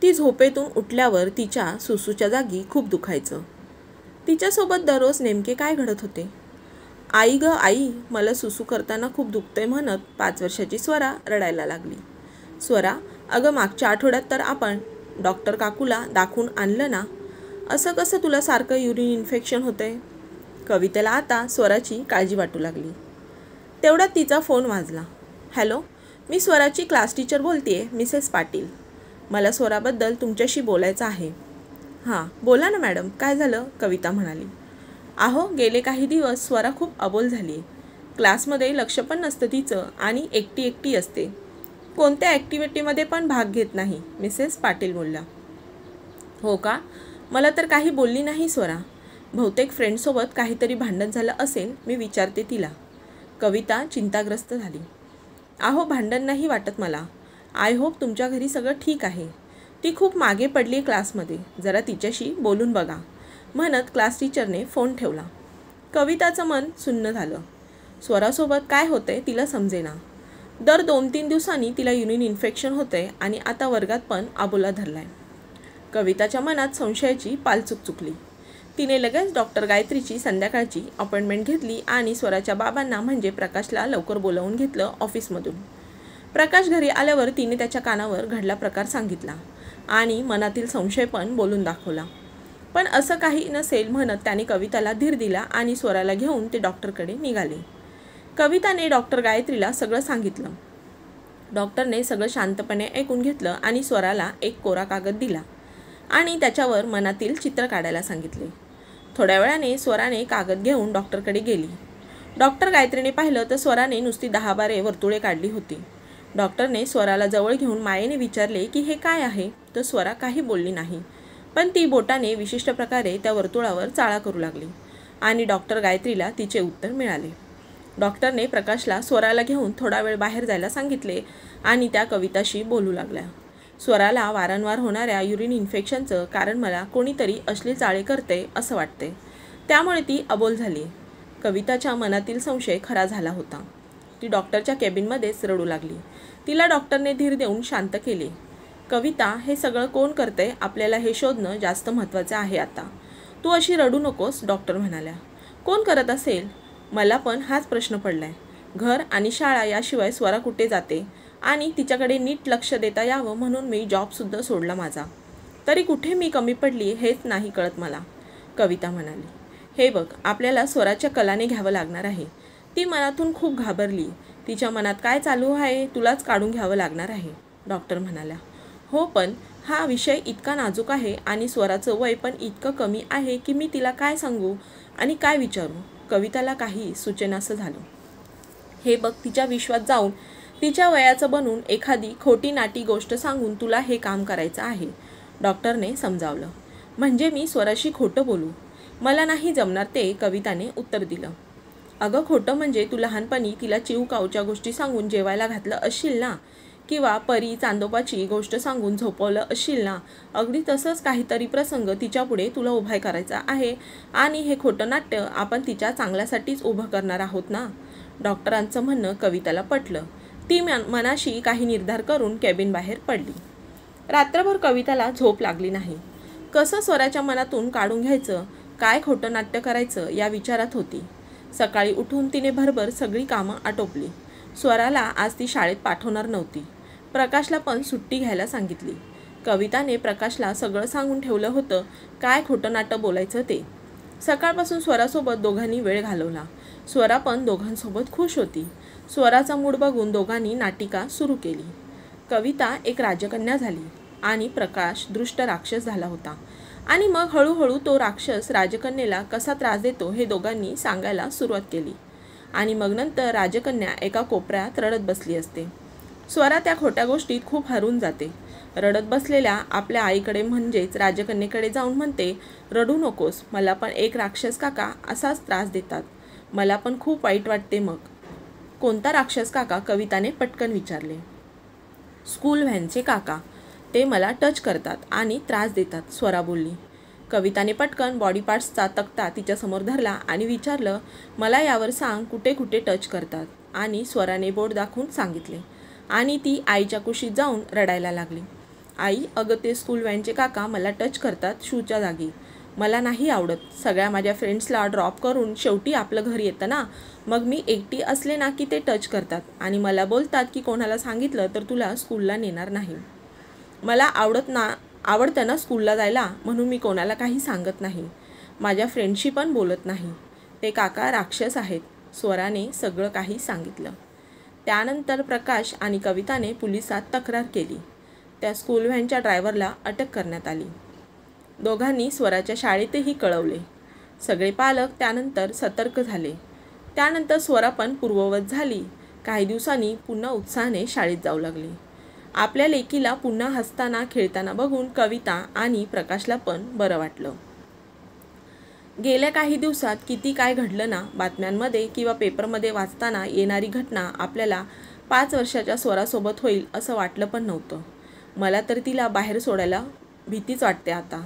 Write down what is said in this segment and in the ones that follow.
ती झोपेतून उठल्यावर तिच्या सुसूच्या जागी खूप दुखायचं. तिच्यासोबत दररोज नेमके काय घडत होते? आई ग आई, मला सुसू करताना खूप दुखतंय म्हणत 5 वर्षाची स्वरा रडायला लागली. स्वरा, अगं मागच्या आठवड्यात तर आपण डॉक्टर काकूला दाखवून आणलं ना, असं कसं तुला सारखं युरिन इन्फेक्शन होतंय? कवितेला आता स्वराची काळजी वाटू लागली. तेवढ्यात तिचा फोन वाजला. हॅलो, मी स्वराची क्लास टीचर बोलतेय, मिसेस पाटील. मला स्वराबद्दल तुमच्याशी बोलायचं आहे. हां बोला ना मॅडम, काय झालं? कविता म्हणाली. अहो, गेले काही दिवस स्वरा खूप अबोल झाली आहे. क्लासमध्ये लक्ष पण नसतं तिचं आणि एकटी एकटी असते. कोणत्या ॲक्टिव्हिटीमध्ये पण भाग घेत नाही, मिसेस पाटील बोलल्या. हो का? मला तर काही बोलली नाही स्वरा. बहुतेक फ्रेंडसोबत काहीतरी भांडण झालं असेल, मी विचारते तिला. कविता चिंताग्रस्त झाली. अहो, भांडण नाही वाटत मला. आय होप तुमच्या घरी सगळं ठीक आहे. ती खूप मागे पडली क्लासमध्ये, जरा तिच्याशी बोलून बघा, म्हणत क्लास टीचरने फोन ठेवला. कविताचं मन सुन्न झालं. स्वरासोबत काय होतंय तिला समजेना. दर 2-3 दिवसांनी तिला युरिन इन्फेक्शन होतंय आणि आता वर्गात पण अबोला धरलाय. कविताच्या मनात संशयाची पालचूक चुकली. तिने लगेच डॉक्टर गायत्रीची संध्याकाळची अपॉइंटमेंट घेतली आणि स्वराच्या बाबांना म्हणजे प्रकाशला लवकर बोलावून घेतलं ऑफिसमधून. प्रकाश घरी आल्यावर तिने त्याच्या कानावर घडला प्रकार सांगितला आणि मनातील संशय पण बोलून दाखवला. पण असं काही नसेल म्हणत त्याने कविताला धीर दिला आणि स्वराला घेऊन ते डॉक्टरकडे निघाले. कविताने डॉक्टर गायत्रीला सगळं सांगितलं. डॉक्टरने सगळं शांतपणे ऐकून घेतलं आणि स्वराला एक कोरा कागद दिला आणि त्याच्यावर मनातील चित्र काढायला सांगितले. थोड्या वेळाने स्वराने कागद घेऊन डॉक्टरकडे गेली. डॉक्टर गायत्रीने पाहिलं तर स्वराने नुसती 10-12 वर्तुळे काढली होती. डॉक्टरने स्वराला जवळ घेऊन मायेने विचारले की हे काय आहे, तर स्वरा काही बोलली नाही, पण ती बोटाने विशिष्ट प्रकारे त्या वर्तुळावर चाळा करू लागली आणि डॉक्टर गायत्रीला तिचे उत्तर मिळाले. डॉक्टरने प्रकाशला स्वराला घेऊन थोडा वेळ बाहेर जायला सांगितले आणि त्या कविताशी बोलू लागल्या. स्वराला वारंवार होणाऱ्या युरिन इन्फेक्शनचं कारण मला कोणीतरी अश्लील चाळे करते असं वाटते, त्यामुळे ती अबोल झाली. कविताच्या मनातील संशय खरा झाला होता. ती डॉक्टरच्या केबिनमध्येच रडू लागली. तिला डॉक्टरने धीर देऊन शांत केले. कविता, हे सगळं कोण करतंय आपल्याला हे शोधणं जास्त महत्त्वाचं आहे आता. तू अशी रडू नकोस, डॉक्टर म्हणाल्या. कोण करत असेल? मला पण हाच प्रश्न पडलाय. घर आणि शाळा याशिवाय स्वरा कुठे जाते आणि तिच्याकडे नीट लक्ष देता यावं म्हणून मी जॉबसुद्धा सोडला माझा. तरी कुठे मी कमी पडली हेच नाही कळत मला, कविता म्हणाली. हे बघ, आपल्याला स्वराच्या कलाने घ्यावं लागणार आहे. ती मनातून खूप घाबरली. तिच्या मनात काय चालू आहे तुलाच काढून घ्यावं लागणार आहे, डॉक्टर म्हणाल्या. हो, पण हा विषय इतका नाजूक आहे आणि स्वराचं वय पण इतकं कमी आहे की मी तिला काय सांगू आणि काय विचारू? कविताला काही सुचेनासं झालं. हे बघ, तिच्या विश्वात जाऊन तिच्या वयाचं बनून एखादी खोटी नाटी गोष्ट सांगून तुला हे काम करायचं आहे, डॉक्टरने समजावलं. म्हणजे मी स्वराशी खोटं बोलू? मला नाही जमणार ते, कविताने उत्तर दिलं. अगं, खोटं म्हणजे तू लहानपणी तिला चिव काऊच्या गोष्टी सांगून जेवायला घातलं असशील ना, किंवा परी चांदोबाची गोष्ट सांगून झोपवलं असशील ना, अगदी तसंच काहीतरी प्रसंग तिच्यापुढे तुला उभा करायचा आहे आणि हे खोटं नाट्य आपण तिच्या चांगल्यासाठीच उभं करणार आहोत ना, डॉक्टरांचं म्हणणं कविताला पटलं. ती मनाशी काही निर्धार करून केबिन बाहेर पडली. रात्रभर कविताला झोप लागली नाही. कसं स्वराच्या मनातून काढून घ्यायचं, काय खोटं नाट्य करायचं या विचारात होती. सकाळी उठून तिने भरभर सगळी कामं आटोपली. स्वराला आज ती शाळेत पाठवणार नव्हती. प्रकाशला पण सुट्टी घ्यायला सांगितली. कविताने प्रकाशला सगळं सांगून ठेवलं होतं काय खोटं नाटं बोलायचं ते. सकाळपासून स्वरासोबत दोघांनी वेळ घालवला. स्वरा पण दोघांसोबत खुश होती. स्वराचा मूड बघून दोघांनी नाटिका सुरू केली. कविता एक राजकन्या झाली आणि प्रकाश दृष्ट राक्षस झाला होता आणि मग हळूहळू तो राक्षस राजकन्येला कसा त्रास देतो हे दोघांनी सांगायला सुरुवात केली. आणि मग नंतर राजकन्या एका कोपऱ्यात रडत बसली असते. स्वरा त्या खोट्या गोष्टीत खूप हरून जाते. रडत बसलेल्या आपल्या आईकडे म्हणजेच राजकन्येकडे जाऊन म्हणते, रडू नकोस, मला पण एक राक्षस काका असाच त्रास देतात. मला पण खूप वाईट वाटते. मग कोणता राक्षस काका, कविताने पटकन विचारले. स्कूल व्हॅनचे काका, ते मला टच करतात आणि त्रास देतात, स्वरा बोलली. कविताने पटकन बॉडी पार्ट्सचा तक्ता तिच्यासमोर धरला आणि विचारलं, मला यावर सांग कुठे कुठे टच करतात. आणि स्वराने बोट दाखवून सांगितले आणि ती आईच्या कुशीत जाऊन रडायला लागली. आई, अगं ते स्कूल व्हॅनचे काका मला टच करतात शूच्या जागी. मला नाही आवडत. सगळ्या माझ्या फ्रेंड्सला ड्रॉप करून शेवटी आपलं घर येतं ना, मग मी एकटी असले ना की ते टच करतात आणि मला बोलतात की कोणाला सांगितलं तर तुला स्कूलला नेणार नाही. मला आवडतं ना स्कूलला जायला, म्हणून मी कोणाला काही सांगत नाही. माझ्या फ्रेंडशी पण बोलत नाही. ते काका राक्षस आहेत. स्वराने सगळं काही सांगितलं. त्यानंतर प्रकाश आणि कविताने पोलिसात तक्रार केली. त्या स्कूल व्हॅनच्या ड्रायव्हरला अटक करण्यात आली. दोघांनी स्वराच्या शाळेतही कळवले. सगळे पालक त्यानंतर सतर्क झाले. त्यानंतर स्वरा पण पूर्ववत झाली. काही दिवसांनी पुन्हा उत्साहाने शाळेत जाऊ लागली. आपल्या लेकीला पुन्हा हसताना खेळताना बघून कविता आणि प्रकाशला पण बरं वाटलं. गेल्या काही दिवसात किती काय घडलं ना, बातम्यांमध्ये किंवा पेपरमध्ये वाचताना येणारी घटना आपल्याला 5 वर्षाच्या स्वरासोबत होईल असं वाटलं पण नव्हतं. मला तर तिला बाहेर सोडायला भीतीच वाटते आता.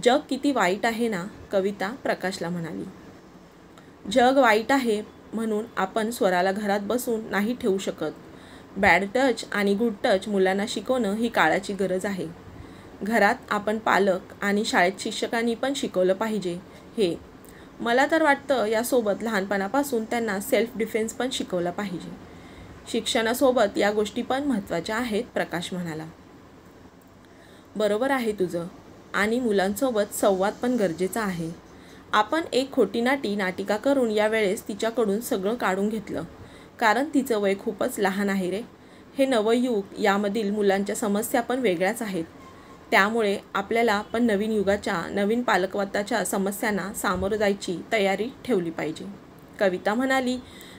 जग किती वाईट आहे ना, कविता प्रकाशला म्हणाली. जग वाईट आहे म्हणून आपण स्वराला घरात बसून नाही ठेवू शकत. बॅड टच आणि गुड टच मुलांना शिकवणं ही काळाची गरज आहे. घरात आपण पालक आणि शाळेत शिक्षकांनी पण शिकवलं पाहिजे हे. मला तर वाटतं यासोबत लहानपणापासून त्यांना सेल्फ डिफेन्स पण शिकवला पाहिजे. शिक्षणासोबत या गोष्टी पण महत्त्वाच्या आहेत, प्रकाश म्हणाला. बरोबर आहे तुझं. आणि मुलांसोबत संवाद पण गरजेचा आहे. आपण एक खोटी नाटिका करून यावेळेस तिच्याकडून सगळं काढून घेतलं, कारण तिचं वय खूपच लहान आहे रे. हे नवं युग, यामधील मुलांच्या समस्या पण वेगळ्याच आहेत. त्यामुळे आपल्याला पण नवीन युगाच्या, नवीन पालकत्वाच्या समस्यांना सामोरं जायची तयारी ठेवली पाहिजे. कविता म्हणाली,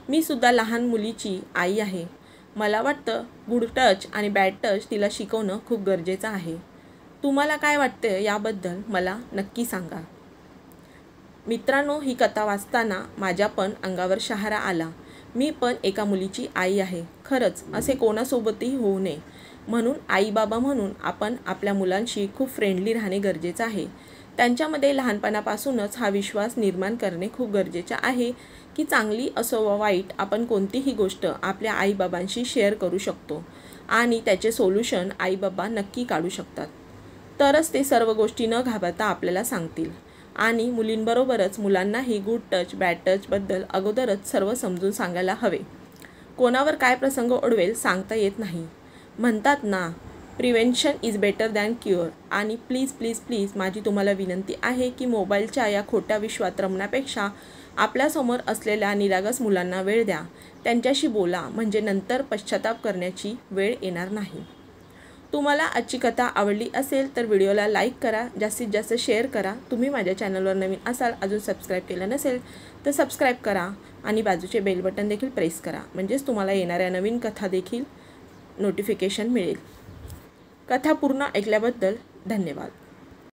मी सुद्धा लहान मुलीची आई आहे. मला वाटतं गुड टच आणि बॅड टच तिला शिकवणं खूप गरजेचं आहे. तुम्हाला काय वाटतं याबद्दल मला नक्की सांगा. मित्रांनो, ही कथा वाचताना माझ्या पण अंगावर शहारा आला. मी पण एका मुलीची आई आहे. खरंच असे कोणासोबतही होऊ नये. म्हणून आई बाबा म्हणून आपण आपल्या मुलांशी खूप फ्रेंडली राहणे गरजेचं आहे. त्यांच्यामध्ये लहानपणापासूनच हा विश्वास निर्माण करणे खूप गरजेचे आहे की चांगली असो वा वाईट, आपण कोणतीही गोष्ट आपल्या आईबाबांशी शेअर करू शकतो आणि त्याचे सोल्युशन आईबाबा नक्की काढू शकतात. तरच ते सर्व गोष्टी न घाबरता आपल्याला सांगतील. आणि मुलींबरोबरच मुलांनाही गुड टच बॅड टचबद्दल अगोदरच सर्व समजून सांगायला हवे. कोणावर काय प्रसंग ओढवेल सांगता येत नाही. म्हणतात ना, prevention is better than cure. आणि प्लीज प्लीज प्लीज माझी तुम्हाला विनंती आहे की मोबाईलच्या या खोट्या विश्वात रमण्यापेक्षा आपल्यासमोर असलेल्या निरागस मुलांना वेळ द्या. त्यांच्याशी बोला, म्हणजे नंतर पश्चाताप करण्याची वेळ येणार नाही. तुम्हाला आजची कथा आवडली असेल तर व्हिडिओला लाईक करा, जास्तीत जास्त शेअर करा. तुम्ही माझ्या चॅनलवर नवीन असाल, अजून सबस्क्राईब केलं नसेल तर सबस्क्राईब करा आणि बाजूचे बेल बटन देखील प्रेस करा, म्हणजेच तुम्हाला येणाऱ्या नवीन कथा देखील नोटिफिकेशन मिळेल. कथा पूर्ण ऐकल्याबद्दल धन्यवाद.